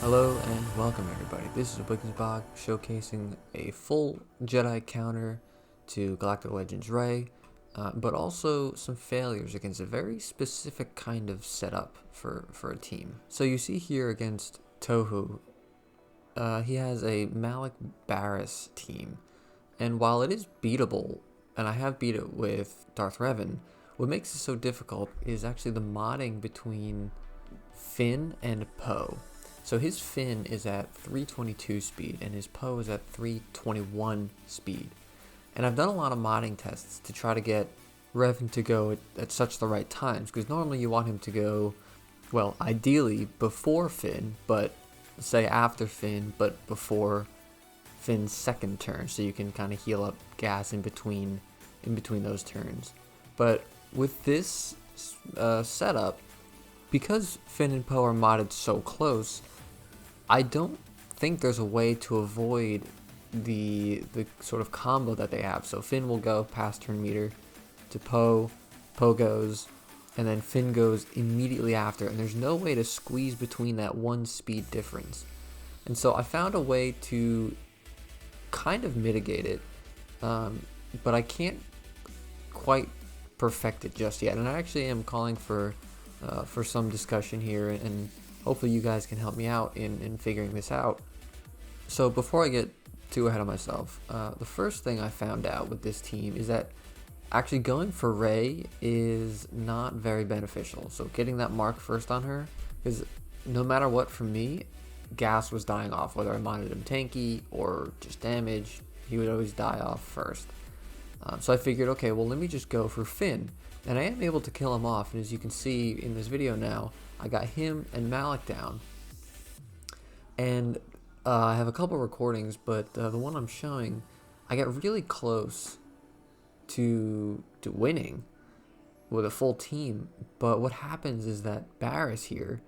Hello and welcome everybody. This is SWGoH showcasing a full Jedi counter to Galactic Legends Rey, but also some failures against a very specific kind of setup for a team. So you see here against Toho, he has a Malik Barris team, and while it is beatable, and I have beat it with Darth Revan, what makes it so difficult is actually the modding between Finn and Poe. So his Finn is at 322 speed and his Poe is at 321 speed. And I've done a lot of modding tests to try to get Revan to go at such the right times, because normally you want him to go, well, ideally before Finn, but say after Finn, but before Finn's second turn, so you can kind of heal up gas in between those turns. But with this setup, because Finn and Poe are modded so close, I don't think there's a way to avoid the sort of combo that they have. So Finn will go past turn meter to Poe, Poe goes, and then Finn goes immediately after, and there's no way to squeeze between that one speed difference. And so I found a way to kind of mitigate it, but I can't quite perfect it just yet. And I actually am calling for some discussion here, and hopefully you guys can help me out in figuring this out. So before I get too ahead of myself, the first thing I found out with this team is that actually going for Rey is not very beneficial. So getting that mark first on her, because no matter what, for me, gas was dying off. Whether I modded him tanky or just damage, he would always die off first. So I figured, okay, well, let me just go for Finn. And I am able to kill him off, and as you can see in this video now, I got him and Malik down. And I have a couple recordings, but the one I'm showing, I got really close to winning with a full team. But what happens is that Barris here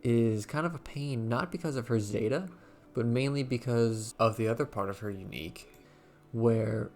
is kind of a pain, not because of her Zeta, but mainly because of the other part of her unique, where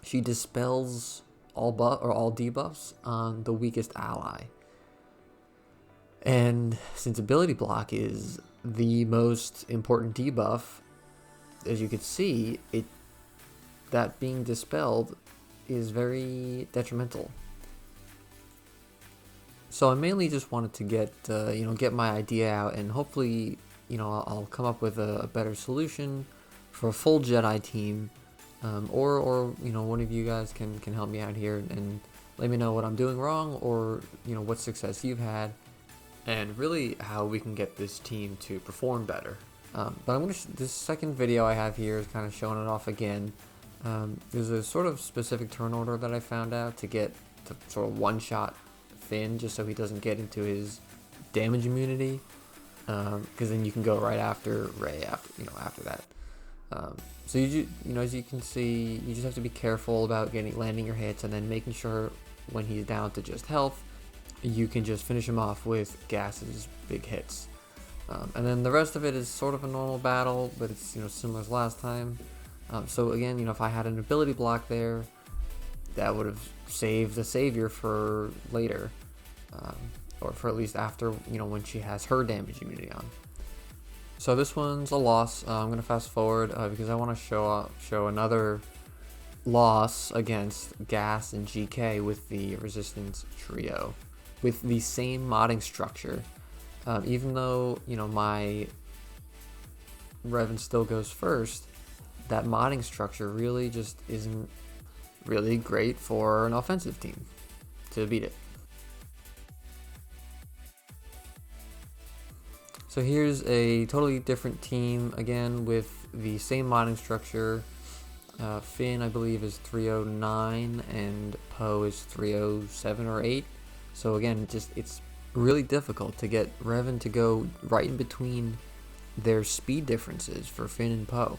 she dispels all debuffs on the weakest ally. And since ability block is the most important debuff, as you can see, that being dispelled is very detrimental. So I mainly just wanted to get my idea out, and hopefully I'll come up with a better solution for a full Jedi team. Or one of you guys can help me out here and let me know what I'm doing wrong, or what success you've had, and really how we can get this team to perform better. But this second video I have here is kind of showing it off again. There's a sort of specific turn order that I found out to get to sort of one-shot Finn, just so he doesn't get into his damage immunity, because then you can go right after Rey after that. So as you can see, you just have to be careful about landing your hits, and then making sure when he's down to just health, you can just finish him off with Gas's big hits. And then the rest of it is sort of a normal battle, but it's similar as last time. So again, if I had an ability block there, that would have saved the savior for later, or for at least after when she has her damage immunity on. So this one's a loss. I'm going to fast forward because I want to show another loss against Gas and GK with the Resistance Trio, with the same modding structure. Even though my Revan still goes first, that modding structure really just isn't really great for an offensive team to beat it. So here's a totally different team, again with the same modding structure. Finn, I believe, is 309 and Poe is 307 or 8. So again, it's really difficult to get Revan to go right in between their speed differences for Finn and Poe.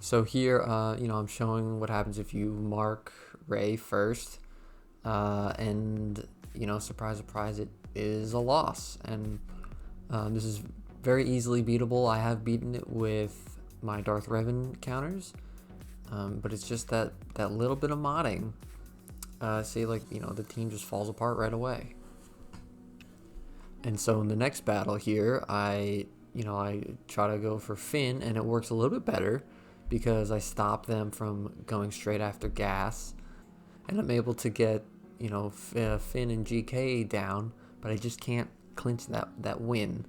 So here, I'm showing what happens if you mark Rey first, and surprise, surprise, it is a loss. And this is very easily beatable. I have beaten it with my Darth Revan counters, but it's just that little bit of modding. The team just falls apart right away. And so in the next battle here, I I try to go for Finn, and it works a little bit better because I stop them from going straight after gas, and I'm able to get Finn and GK down, but I just can't clinch that win.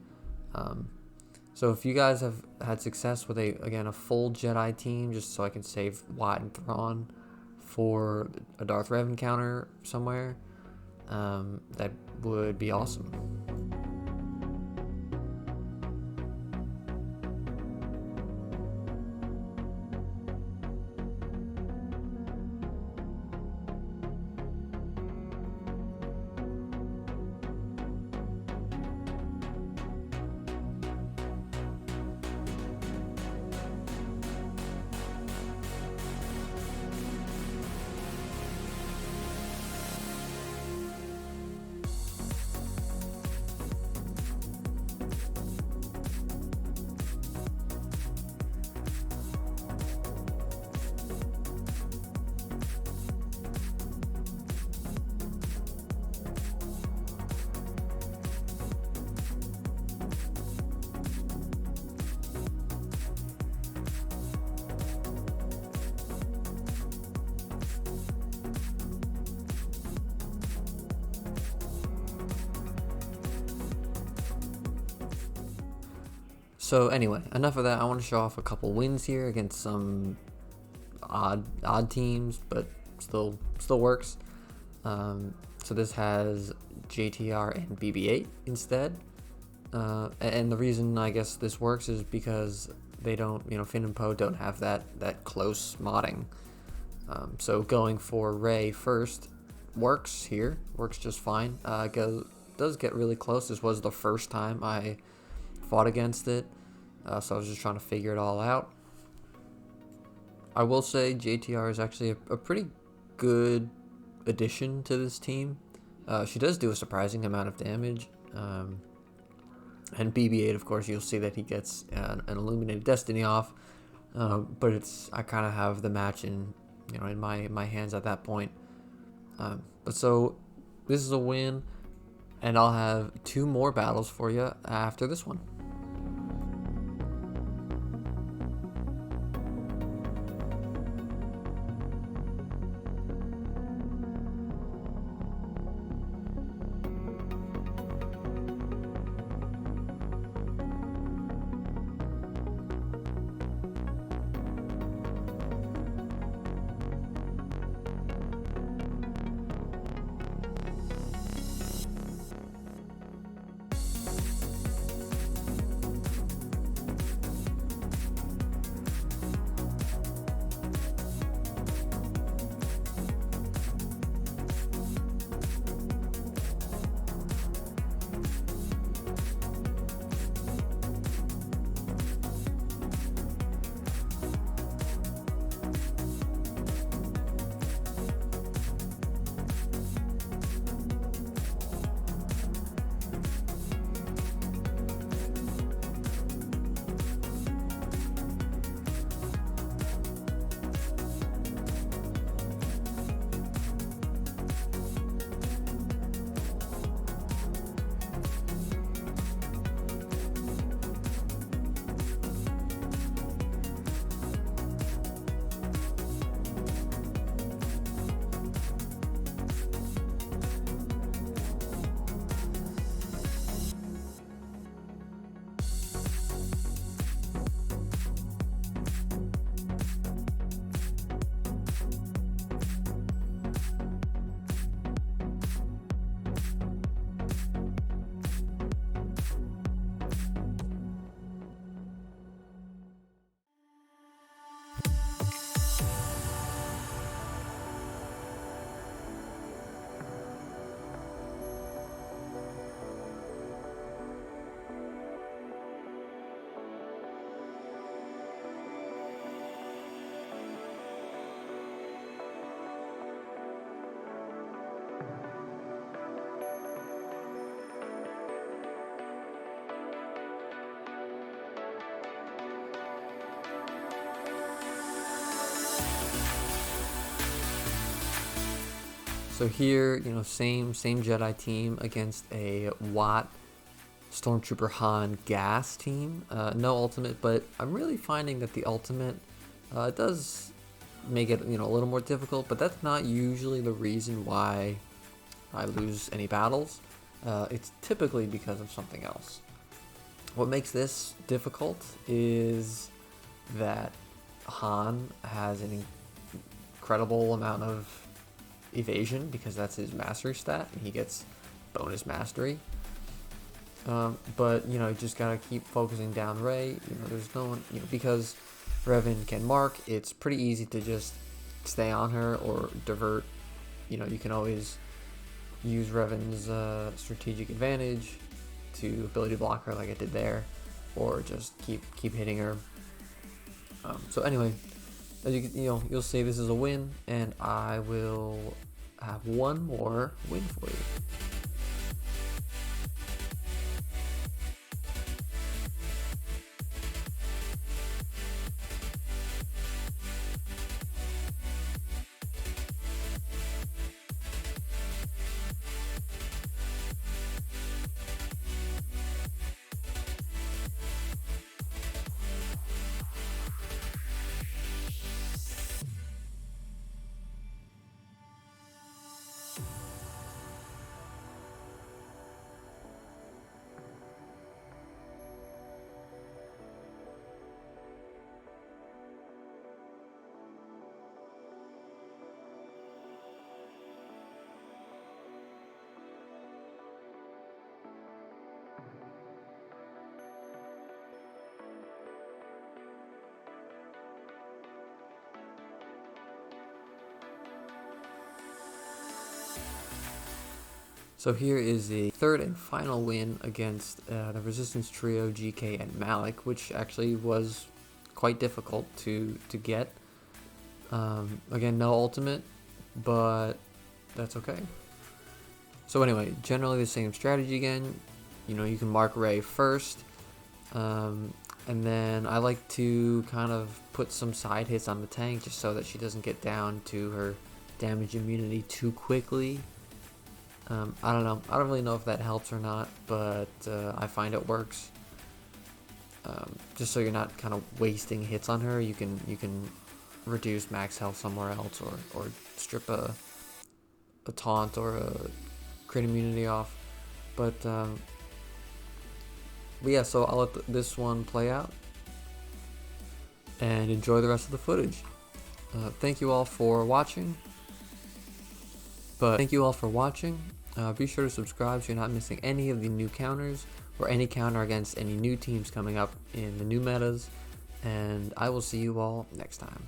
So if you guys have had success with a full Jedi team, just so I can save Watt and Thrawn for a Darth Revan counter somewhere, that would be awesome. So anyway, enough of that. I want to show off a couple wins here against some odd teams, but still works. So this has JTR and BB-8 instead, and the reason I guess this works is because they don't, Finn and Poe don't have that close modding. So going for Rey first works just fine. Does get really close. This was the first time I fought against it, so I was just trying to figure it all out. I will say JTR is actually a pretty good addition to this team. She does do a surprising amount of damage, and BB-8, of course, you'll see that he gets an Illuminated Destiny off, but I kind of have the match in my hands at that point. But so this is a win, and I'll have 2 more battles for you after this one. So here, same Jedi team against a Watt Stormtrooper Han gas team. No ultimate, but I'm really finding that the ultimate does make it, a little more difficult, but that's not usually the reason why I lose any battles. It's typically because of something else. What makes this difficult is that Han has an incredible amount of evasion because that's his mastery stat, and he gets bonus mastery. But you just gotta keep focusing down Rey. There's no one, because Revan can mark. It's pretty easy to just stay on her or divert. You can always use Revan's strategic advantage to ability block her like I did there, or just keep hitting her. So anyway, as you'll see, this is a win, and I will have one more win for you. So here is the third and final win against the Resistance trio, GK and Malik, which actually was quite difficult to get. Again, no ultimate, but that's okay. So anyway, generally the same strategy again. You can mark Rey first, and then I like to kind of put some side hits on the tank just so that she doesn't get down to her damage immunity too quickly. I don't know. I don't really know if that helps or not, but I find it works. Just so you're not kind of wasting hits on her, you can reduce max health somewhere else, or strip a taunt or a crit immunity off. But yeah, so I'll let this one play out and enjoy the rest of the footage. Thank you all for watching. Be sure to subscribe so you're not missing any of the new counters or any counter against any new teams coming up in the new metas. And I will see you all next time.